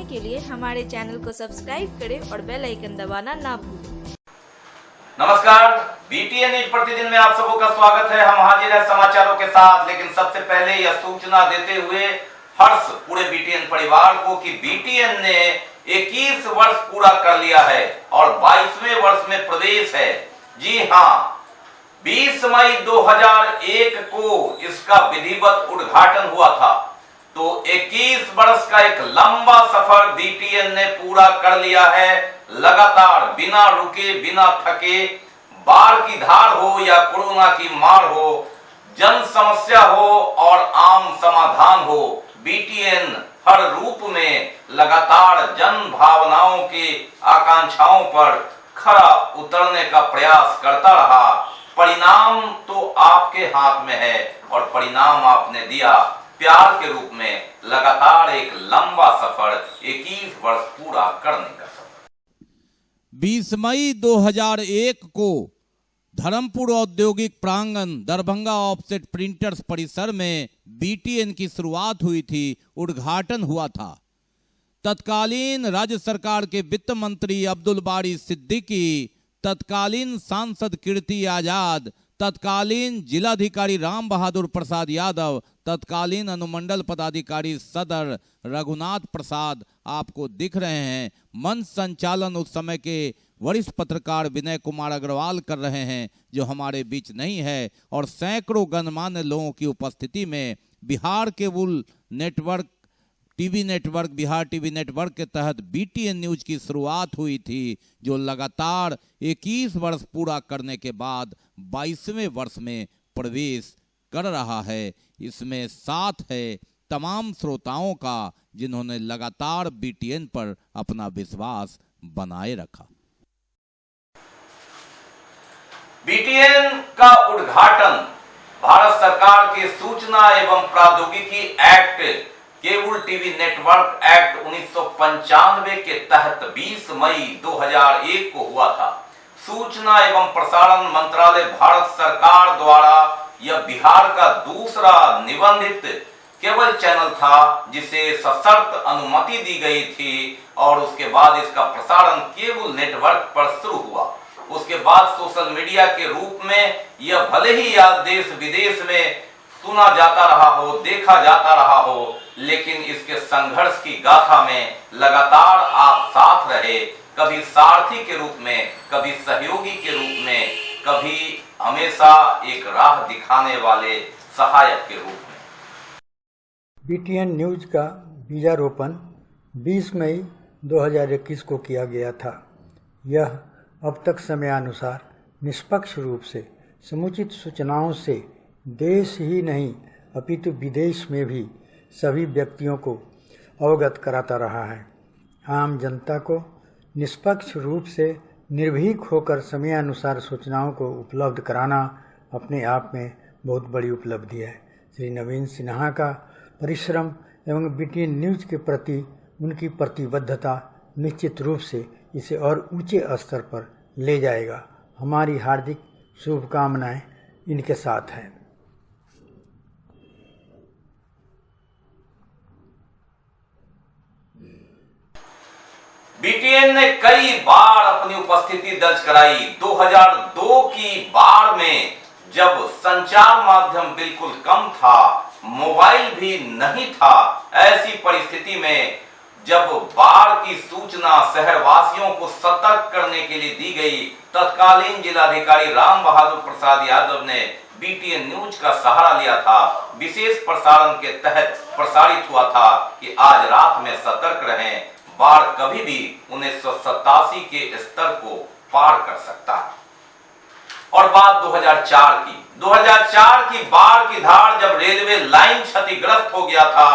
के लिए हमारे चैनल को सब्सक्राइब करें और बेल आइकन दबाना ना भूलें। नमस्कार, बीटीएन न्यूज प्रतिदिन में आप सबों का स्वागत है। हम हाजिर हैं समाचारों के साथ, लेकिन सबसे पहले यह सूचना देते हुए हर्ष पूरे बीटीएन परिवार को कि बीटीएन ने 21 वर्ष पूरा कर लिया है और 22वें वर्ष में प्रवेश है। जी हाँ, 20 मई 2001 को इसका विधिवत उद्घाटन हुआ था। तो 21 वर्ष का एक लंबा सफर बीटीएन ने पूरा कर लिया है। लगातार बिना रुके बिना थके, बाढ़ की धार हो या कोरोना की मार हो, जन समस्या हो और आम समाधान हो, बीटीएन हर रूप में लगातार जन भावनाओं की आकांक्षाओं पर खरा उतरने का प्रयास करता रहा। परिणाम तो आपके हाथ में है और परिणाम आपने दिया प्यार के रूप में। लगातार एक लंबा सफर, 21 वर्ष पूरा करने का सफर। 20 मई 2001 को धर्मपुर औद्योगिक प्रांगण दरभंगा ऑफसेट प्रिंटर्स परिसर में बीटीएन की शुरुआत हुई थी, उद्घाटन हुआ था। तत्कालीन राज्य सरकार के वित्त मंत्री अब्दुल बारी सिद्दीकी, तत्कालीन सांसद कीर्ति आजाद, तत्कालीन जिलाधिकारी राम बहादुर प्रसाद यादव, तत्कालीन अनुमंडल पदाधिकारी सदर रघुनाथ प्रसाद आपको दिख रहे हैं। मंच संचालन उस समय के वरिष्ठ पत्रकार विनय कुमार अग्रवाल कर रहे हैं, जो हमारे बीच नहीं है। और सैकड़ों गणमान्य लोगों की उपस्थिति में Bihar cable network TV network, Bihar TV network के तहत बीटीएन न्यूज की शुरुआत हुई थी, जो लगातार 21 वर्ष पूरा करने के बाद 22वें वर्ष में प्रवेश कर रहा है। इसमें साथ है तमाम श्रोताओं का, जिन्होंने लगातार बीटीएन पर अपना विश्वास बनाए रखा। बीटीएन का उद्घाटन भारत सरकार के सूचना एवं प्रौद्योगिकी act, cable TV network act 1995 के तहत 20 मई 2001 को हुआ था। सूचना एवं प्रसारण मंत्रालय भारत सरकार द्वारा यह बिहार का दूसरा निबंधित केबल चैनल था, जिसे सशर्त अनुमति दी गई थी और उसके बाद इसका प्रसारण केबल नेटवर्क पर शुरू हुआ। उसके बाद सोशल मीडिया के रूप में यह भले ही या देश विदेश में सुना जाता रहा हो, देखा जाता रहा हो, लेकिन इसके संघर्ष की गाथा में लगातार आप साथ रहे। कभी सारथी के रूप में, कभी सहयोगी के रूप में, कभी हमेशा एक राह दिखाने वाले सहायक के रूप में। बीटीएन न्यूज का बीजारोपण 20 मई 2021 को किया गया था। यह अब तक समयानुसार निष्पक्ष रूप से समुचित सूचनाओं से देश ही नहीं अपितु विदेश में भी सभी व्यक्तियों को अवगत कराता रहा है। आम जनता को निष्पक्ष रूप से निर्भीक होकर समयानुसार सूचनाओं को उपलब्ध कराना अपने आप में बहुत बड़ी उपलब्धि है। श्री नवीन सिन्हा का परिश्रम एवं बीटीएन न्यूज के प्रति उनकी प्रतिबद्धता निश्चित रूप से इसे और ऊंचे स्तर पर ले जाएगा। हमारी हार्दिक शुभकामनाएं इनके साथ हैं। बीटीएन ने कई बार अपनी उपस्थिति दर्ज कराई। 2002 की बाढ़ में जब संचार माध्यम बिल्कुल कम था, मोबाइल भी नहीं था, ऐसी परिस्थिति में जब बाढ़ की सूचना शहरवासियों को सतर्क करने के लिए दी गई, तत्कालीन जिलाधिकारी राम बहादुर प्रसाद यादव ने बीटीएन न्यूज का सहारा लिया था। विशेष प्रसारण के तहत प्रसारित हुआ था कि आज रात में सतर्क रहें, बाढ़ कभी भी 1987 के स्तर को पार कर सकता है। और बात 2004 की। 2004 की बाढ़ की धार जब रेलवे लाइन क्षतिग्रस्त हो गया था,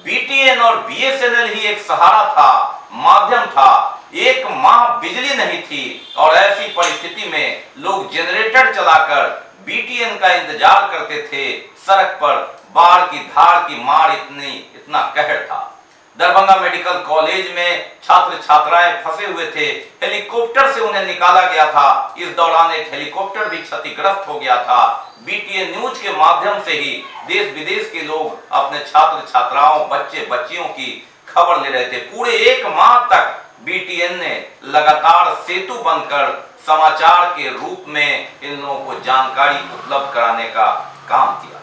बीटीएन और बीएसएनएल ही एक सहारा था, माध्यम था। एक माह बिजली नहीं थी और ऐसी परिस्थिति में लोग जनरेटर चलाकर बीटीएन का इंतजार करते थे। सड़क पर बाढ़ की धार की मार इतना कहर था। दरभंगा मेडिकल कॉलेज में छात्र छात्राएं फंसे हुए थे, हेलीकॉप्टर से उन्हें निकाला गया था। इस दौरान एक हेलीकॉप्टर भी क्षतिग्रस्त हो गया था। बीटीएन न्यूज के माध्यम से ही देश विदेश के लोग अपने छात्र छात्राओं, बच्चे बच्चियों की खबर ले रहे थे। पूरे 1 माह तक बीटीएन ने लगातार सेतु बनकर समाचार के रूप में इन लोगों को जानकारी उपलब्ध कराने का काम किया।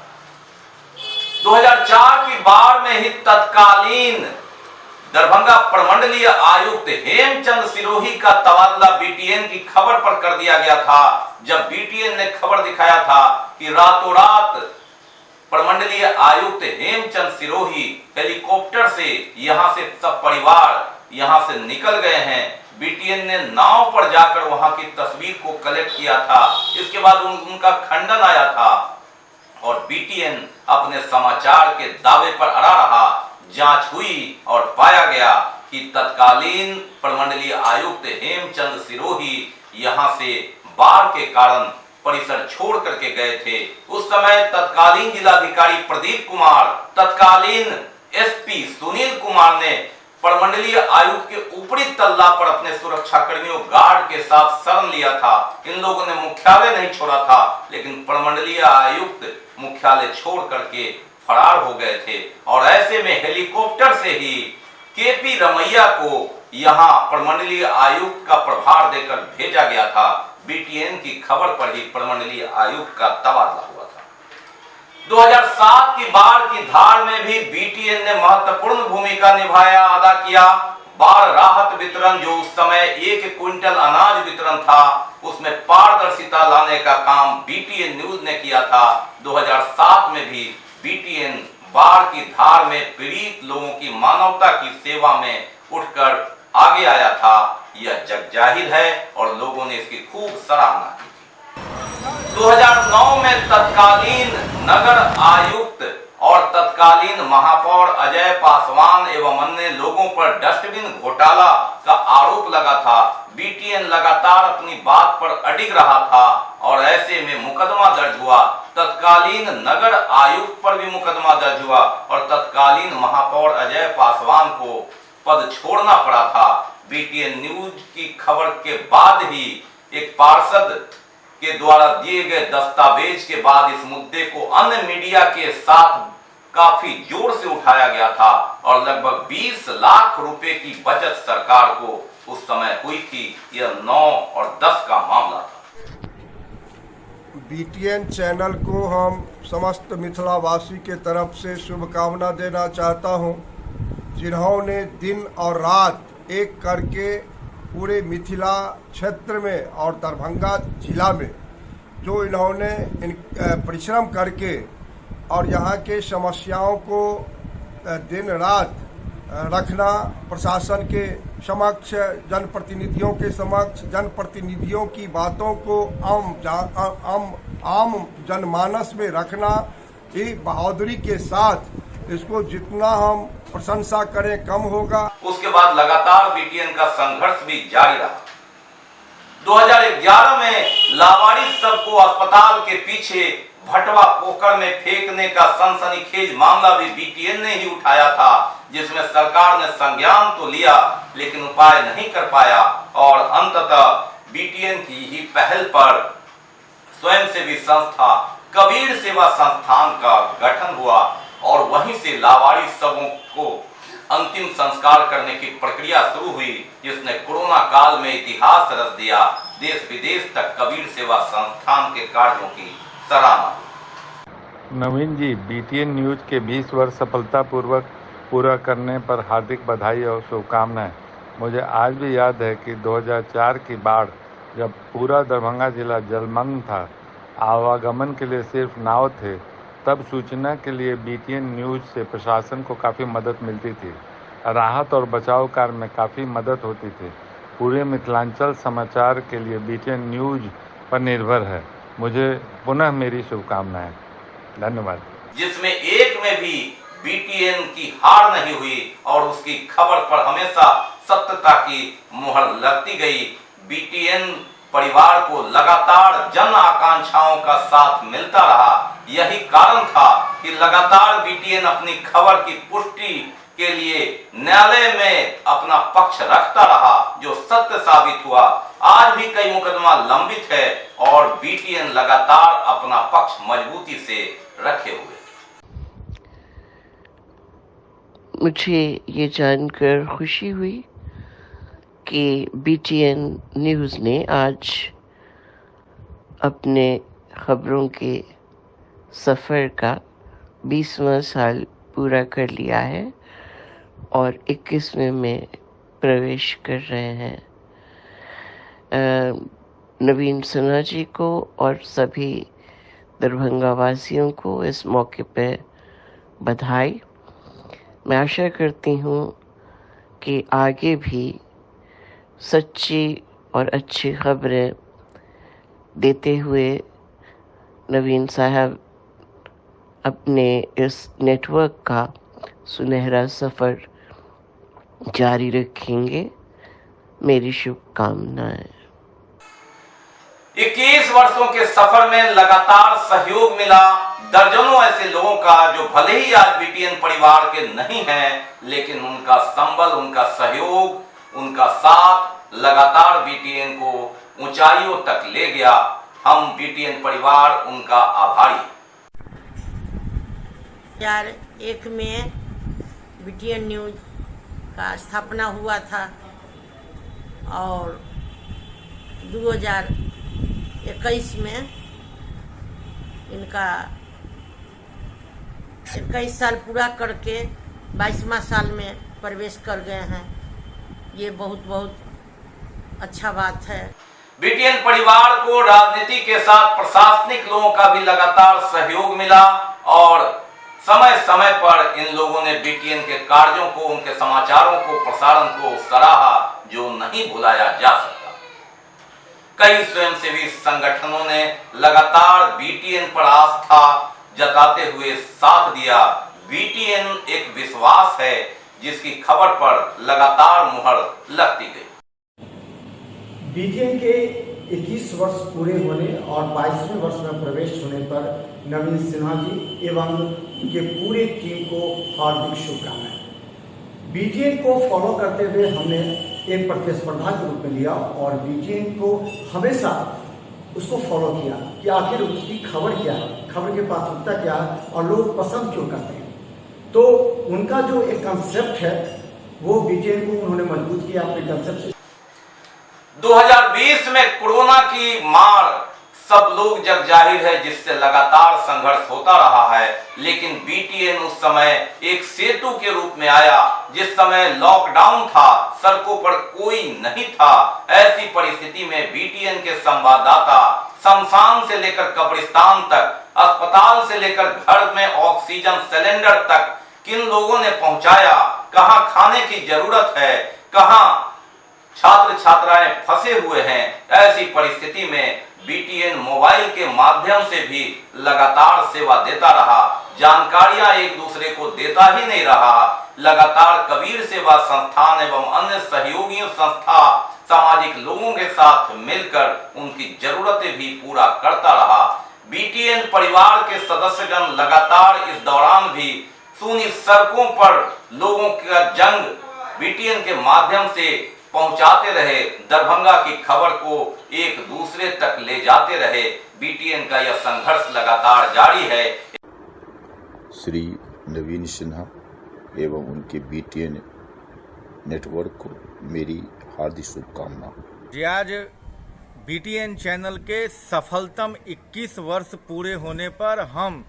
2004 की बाढ़ में ही तत्कालीन दरभंगा प्रमंडलीय आयुक्त हेमचंद सिरोही का तबादला बीटीएन की खबर पर कर दिया गया था। जब बीटीएन ने खबर दिखाया था कि रातों रात प्रमंडलीय आयुक्त हेमचंद सिरोही हेलीकॉप्टर से यहां से सब परिवार यहां से निकल गए हैं, बीटीएन ने नाव पर जाकर वहां की तस्वीर को कलेक्ट किया था। इसके बाद उनका खंडन आया था और बीटीएन अपने समाचार के दावे पर अड़ा रहा। जांच हुई और पाया गया कि तत्कालीन प्रमंडलीय आयुक्त हेमचंद सिरोही यहां से बाढ़ के कारण परिसर छोड़ करके गए थे। उस समय तत्कालीन जिलाधिकारी प्रदीप कुमार, तत्कालीन एसपी सुनील कुमार ने प्रमंडलीय आयुक्त के ऊपरी तल्ला पर अपने सुरक्षा कर्मियों गार्ड के साथ शरण लिया था। इन लोगों ने मुख्यालय नहीं छोड़ा था, लेकिन प्रमंडलीय आयुक्त मुख्यालय छोड़ करके फरार हो गए थे और ऐसे में हेलीकॉप्टर से ही केपी रमैया को यहां प्रमंडलीय आयुक्त का प्रभार देकर भेजा गया था। बीटीएन की खबर पर ही प्रमंडलीय आयुक्त का तबादला हुआ था। 2007 की बाढ़ की धार में भी बीटीएन ने महत्वपूर्ण भूमिका निभाया, अदा किया। बाढ़ राहत वितरण, जो उस समय 1 क्विंटल अनाज वितरण था, उसमें पारदर्शिता लाने का काम बीटीएन न्यूज ने किया था। 2007 में भी बीटीएन बाढ़ की धार में पीड़ित लोगों की मानवता की सेवा में उठकर आगे आया था। यह जगजाहिर है और लोगों ने इसकी खूब सराहना की थी। 2009 में तत्कालीन नगर आयुक्त और तत्कालीन महापौर अजय पासवान एवं अन्य लोगों पर डस्टबिन घोटाला का आरोप लगा था। बीटीएन लगातार अपनी बात पर अडिग रहा था और ऐसे में मुकदमा दर्ज हुआ। तत्कालीन नगर आयुक्त पर भी मुकदमा दर्ज हुआ और तत्कालीन महापौर अजय पासवान को पद छोड़ना पड़ा था। बीटीएन न्यूज की खबर के बाद ही एक पार्षद के द्वारा दिए गए दस्तावेज के बाद इस मुद्दे को अन्य मीडिया के साथ काफी जोर से उठाया गया था और लगभग 20 लाख रुपए की बचत सरकार को उस समय हुई थी। यह 9 और 10 का मामला था। बीटीएन चैनल को हम समस्त मिथिलावासी के तरफ से शुभकामना देना चाहता हूं, जिन्होंने दिन और रात एक करके पूरे मिथिला क्षेत्र में और दरभंगा जिला में जो इन्होंने परिश्रम करके और यहाँ के समस्याओं को दिन रात रखना, प्रशासन के समक्ष, जनप्रतिनिधियों के समक्ष, जनप्रतिनिधियों की बातों को आम जनमानस में रखना, ये बहादुरी के साथ इसको जितना हम प्रशंसा करें कम होगा। उसके बाद लगातार बीटीएन का संघर्ष भी जारी रहा। 2011 में लावारिस सबको अस्पताल के पीछे भटवा पोखर में फेंकने का सनसनीखेज मामला भी बीटीएन ने ही उठाया था, जिसमें सरकार ने संज्ञान तो लिया लेकिन उपाय नहीं कर पाया और अंततः बीटीएन की ही पहल पर स्वयंसेवी संस्था कबीर सेवा संस्थान का गठन हुआ और वहीं से लावारिस सबों को अंतिम संस्कार करने की प्रक्रिया शुरू हुई, जिसने कोरोना काल में इतिहास रच दिया। देश विदेश तक कबीर सेवा संस्थान के कार्यों की सराहना। नवीन जी, बीटीएन न्यूज के 20 वर्ष सफलतापूर्वक पूरा करने पर हार्दिक बधाई और शुभकामनाएं। मुझे आज भी याद है कि 2004 की बाढ़, जब पूरा दरभंगा जिला जलमग्न था, आवागमन के लिए सिर्फ नाव थे, तब सूचना के लिए बीटीएन न्यूज से प्रशासन को काफ़ी मदद मिलती थी। राहत और बचाव कार्य में काफ़ी मदद होती थी। पूरे मिथिलांचल समाचार के लिए बीटीएन न्यूज पर निर्भर है। मुझे पुनः मेरी शुभकामनाएं। धन्यवाद। जिसमें एक में भी बीटीएन की हार नहीं हुई और उसकी खबर पर हमेशा सत्यता की मुहर लगती गई। बीटीएन परिवार को लगातार जन आकांक्षाओं का साथ मिलता रहा। यही कारण था कि लगातार बीटीएन अपनी खबर की पुष्टि के लिए न्यायालय में अपना पक्ष रखता रहा, जो सत्य साबित हुआ। आज भी कई मुकदमा लंबित है और बीटीएन लगातार अपना पक्ष मजबूती से रखे हुए। मुझे ये जानकर खुशी हुई कि BTN न्यूज़ ने आज अपने खबरों के सफ़र का 20वां साल पूरा कर लिया है और 21वें में प्रवेश कर रहे हैं। नवीन सिन्हा जी को और सभी दरभंगा वासियों को इस मौके पे बधाई। मैं आशा करती हूँ कि आगे भी सच्ची और अच्छी खबरें देते हुए नवीन साहब अपने इस नेटवर्क का सुनहरा सफ़र जारी रखेंगे। मेरी शुभकामनाएं। 21 वर्षों के सफर में लगातार सहयोग मिला दर्जनों ऐसे लोगों का जो भले ही आज BTN परिवार के नहीं हैं, लेकिन उनका संबल, उनका सहयोग, उनका साथ लगातार BTN को ऊंचाइयों तक ले गया। हम BTN परिवार उनका आभारी। 2001 में BTN न्यूज़ का स्थापना हुआ था और 2021 में इनका 21 साल पूरा करके 22वां साल में प्रवेश कर गए हैं। ये बहुत बहुत अच्छा बात है। BTN परिवार को राजनीति के साथ प्रशासनिक लोगों का भी लगातार सहयोग मिला और समय समय पर इन लोगों ने BTN के कार्यों को, उनके समाचारों को, प्रसारण को सराहा, जो नहीं भुलाया जा सकता। कई स्वयंसेवी संगठनों ने लगातार BTN पर आस्था जताते हुए साथ दिया। BTN एक विश्वास है जिसकी खबर पर लगातार मुहर लगती गई। BTN के 21 वर्ष पूरे होने और 22वें वर्ष में प्रवेश होने पर नवीन सिन्हा जी एवं उनके पूरे टीम को हार्दिक शुभकामनाएं। BTN को फॉलो करते हुए हमने एक प्रतिस्पर्धा के रूप में लिया और BTN को हमेशा उसको फॉलो किया कि आखिर उसकी खबर क्या है, खबर की प्राथमिकता क्या है और लोग पसंद क्यों करते हैं। तो उनका जो एक कंसेप्ट है वो BTN को उन्होंने मजबूत किया अपने कंसेप्ट से। 2020 में कोरोना की मार सब लोग जग जाहिर है, जिससे लगातार संघर्ष होता रहा है, लेकिन BTN उस समय एक सेतु के रूप में आया। जिस समय लॉकडाउन था, सड़कों पर कोई नहीं था, ऐसी परिस्थिति में BTN के संवाददाता शमशान से लेकर कब्रिस्तान तक, अस्पताल से लेकर घर में ऑक्सीजन सिलेंडर तक किन लोगों ने पहुंचाया, कहां खाने की जरूरत है, कहां छात्र छात्राएं फंसे हुए हैं। ऐसी परिस्थिति में BTN मोबाइल के माध्यम से भी लगातार सेवा देता रहा, जानकारियां एक दूसरे को देता ही नहीं रहा। लगातार कबीर सेवा संस्थान एवं अन्य सहयोगी संस्था सामाजिक लोगों के साथ मिलकर उनकी जरूरतें भी पूरा करता रहा। BTN परिवार के सदस्यगण लगातार इस दौरान भी सूनी सड़कों पर लोगों का जंग BTN के माध्यम से पहुंचाते रहे, दरभंगा की खबर को एक दूसरे तक ले जाते रहे। BTN का यह संघर्ष लगातार जारी है। श्री नवीन सिन्हा एवं उनके BTN नेटवर्क को मेरी हार्दिक शुभकामना। जी, आज BTN चैनल के सफलतम 21 वर्ष पूरे होने पर हम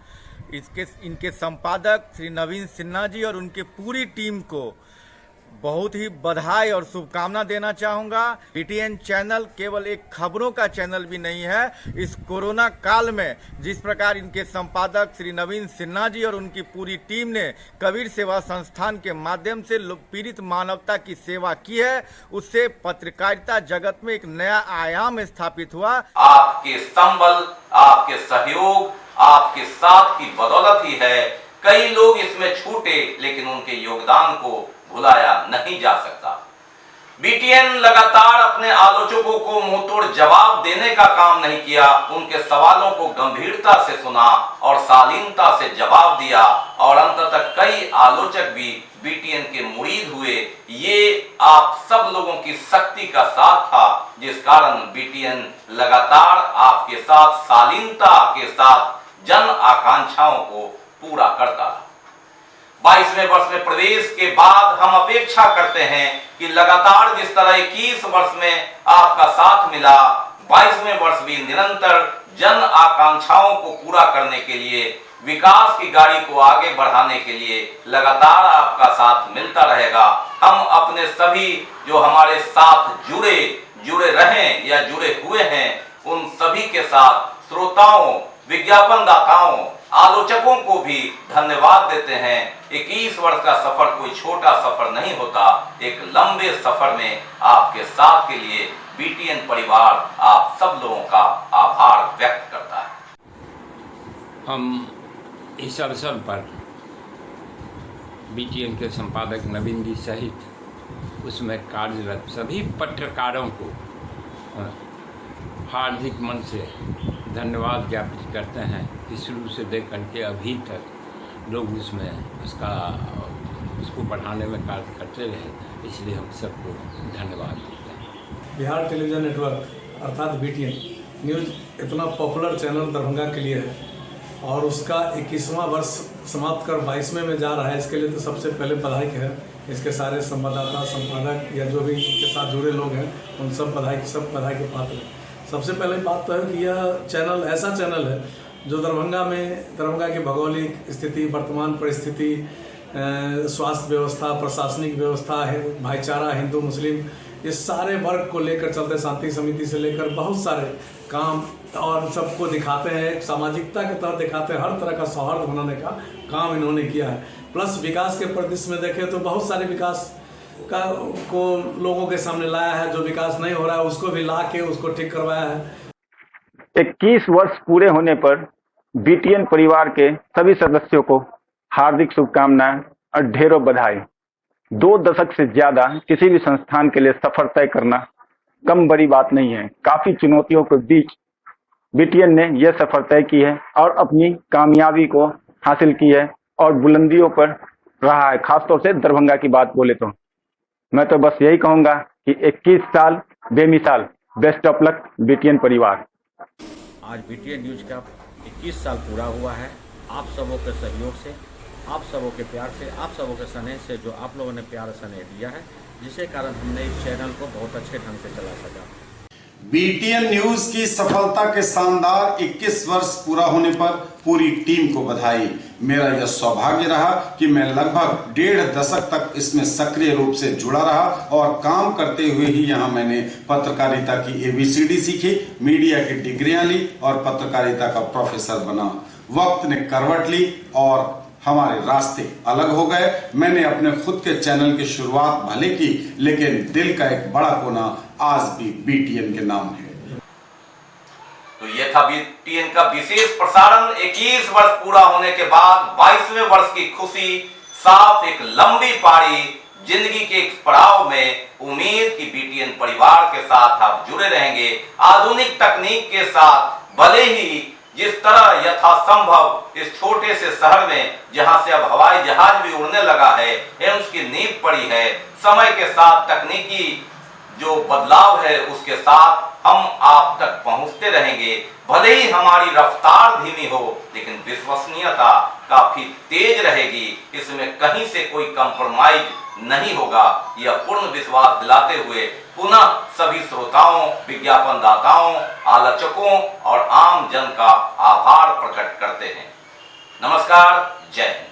इनके संपादक श्री नवीन सिन्हा जी और उनके पूरी टीम को बहुत ही बधाई और शुभकामना देना चाहूँगा। BTN चैनल केवल एक खबरों का चैनल भी नहीं है। इस कोरोना काल में जिस प्रकार इनके संपादक श्री नवीन सिन्हा जी और उनकी पूरी टीम ने कबीर सेवा संस्थान के माध्यम से पीड़ित मानवता की सेवा की है, उससे पत्रकारिता जगत में एक नया आयाम स्थापित हुआ। आपके संबल, आपके सहयोग, आपके साथ की बदौलत ही है। कई लोग इसमें छूटे, लेकिन उनके योगदान को भुलाया नहीं जा सकता। BTN लगातार अपने आलोचकों को मुंहतोड़ जवाब देने का काम नहीं किया, उनके सवालों को गंभीरता से सुना और शालीनता से जवाब दिया और अंततः कई आलोचक भी BTN के मुरीद हुए। ये आप सब लोगों की शक्ति का साथ था, जिस कारण BTN लगातार आपके साथ शालीनता के साथ जन आकांक्षाओं को पूरा करता रहा। 22वें वर्ष में प्रवेश के बाद हम अपेक्षा करते हैं कि लगातार जिस तरह 21 वर्ष में आपका साथ मिला, 22वें वर्ष भी निरंतर जन आकांक्षाओं को पूरा करने के लिए, विकास की गाड़ी को आगे बढ़ाने के लिए लगातार आपका साथ मिलता रहेगा। हम अपने सभी जो हमारे साथ जुड़े रहें या जुड़े हुए हैं, उन सभी के साथ श्रोताओं, विज्ञापनदाताओं, आलोचकों को भी धन्यवाद देते हैं। 21 वर्ष का सफर कोई छोटा सफर नहीं होता। एक लंबे सफर में आपके साथ के लिए बीटीएन परिवार आप सब लोगों का आभार व्यक्त करता है। हम इस अवसर पर बीटीएन के संपादक नवीन जी सहित उसमें कार्यरत सभी पत्रकारों को हार्दिक मन से धन्यवाद ज्ञापित करते हैं कि शुरू से लेकर के अभी तक लोग उसको बढ़ाने में कार्य करते रहे, इसलिए हम सबको धन्यवाद देते हैं। बिहार टेलीविज़न नेटवर्क अर्थात बीटीएन न्यूज़ इतना पॉपुलर चैनल दरभंगा के लिए है और उसका 21वां वर्ष समाप्त कर 22वें में जा रहा है। इसके लिए तो सबसे पहले बधाई है। इसके सारे संवाददाता, संपादक या जो भी इसके साथ जुड़े लोग हैं, उन सब बधाई के पात्र हैं। सबसे पहले बात तो है कि यह चैनल ऐसा चैनल है जो दरभंगा की भौगोलिक स्थिति, वर्तमान परिस्थिति, स्वास्थ्य व्यवस्था, प्रशासनिक व्यवस्था है, भाईचारा, हिंदू मुस्लिम, इस सारे वर्ग को लेकर चलते, शांति समिति से लेकर बहुत सारे काम और सबको दिखाते हैं, सामाजिकता के तहत दिखाते हैं। हर तरह का सौहार्द बनाने का काम इन्होंने किया है। प्लस विकास के परिदृश्य में देखें तो बहुत सारे विकास को लोगों के सामने लाया है। जो विकास नहीं हो रहा है उसको भी ला के उसको ठीक करवाया है। 21 वर्ष पूरे होने पर बीटीएन परिवार के सभी सदस्यों को हार्दिक शुभकामनाएं और ढेरों बधाई। 2 दशक से ज्यादा किसी भी संस्थान के लिए सफर तय करना कम बड़ी बात नहीं है। काफी चुनौतियों के बीच बीटीएन ने यह सफर तय की है और अपनी कामयाबी को हासिल की है और बुलंदियों पर रहा है। खासतौर से दरभंगा की बात बोले तो मैं तो बस यही कहूंगा कि 21 साल बेमिसाल। बेस्ट ऑफ लक बीटीएन परिवार। आज बीटीएन न्यूज का 21 साल पूरा हुआ है। आप सबों के सहयोग से, आप सबों के प्यार से, आप सबों के स्नेह से जो आप लोगों ने प्यार स्नेह दिया है, जिसके कारण हमने इस चैनल को बहुत अच्छे ढंग से चला सका। बीटीएन न्यूज की सफलता के शानदार 21 वर्ष पूरा होने पर पूरी टीम को बधाई। मेरा यह सौभाग्य रहा कि मैं लगभग 1.5 दशक तक इसमें सक्रिय रूप से जुड़ा रहा और काम करते हुए ही यहाँ मैंने पत्रकारिता की ABCD सीखी, मीडिया की डिग्रियां ली और पत्रकारिता का प्रोफेसर बना। वक्त ने करवट ली और हमारे रास्ते अलग हो गए। मैंने अपने खुद के चैनल की शुरुआत भले की, लेकिन दिल का एक बड़ा कोना आज भी बीटीएन के नाम है। तो यह था बीटीएन का विशेष प्रसारण। 21 वर्ष पूरा होने के बाद 22वें वर्ष की खुशी, साथ एक लंबी पारी जिंदगी के एक पड़ाव में उम्मीद कि बीटीएन परिवार के साथ आप जुड़े रहेंगे। आधुनिक तकनीक के साथ, भले ही जिस तरह यथासंभव इस छोटे से शहर में जहां से अब हवाई जहाज भी उड़ने लगा है, एम्स की नींव पड़ी है, समय के साथ तकनीकी जो बदलाव है उसके साथ हम आप तक पहुंचते रहेंगे। भले ही हमारी रफ्तार धीमी हो, लेकिन विश्वसनीयता काफी तेज रहेगी। इसमें कहीं से कोई कंप्रोमाइज नहीं होगा। यह पूर्ण विश्वास दिलाते हुए पुनः सभी श्रोताओं, विज्ञापनदाताओं, आलोचकों और आम जन का आभार प्रकट करते हैं। नमस्कार, जय हिंद।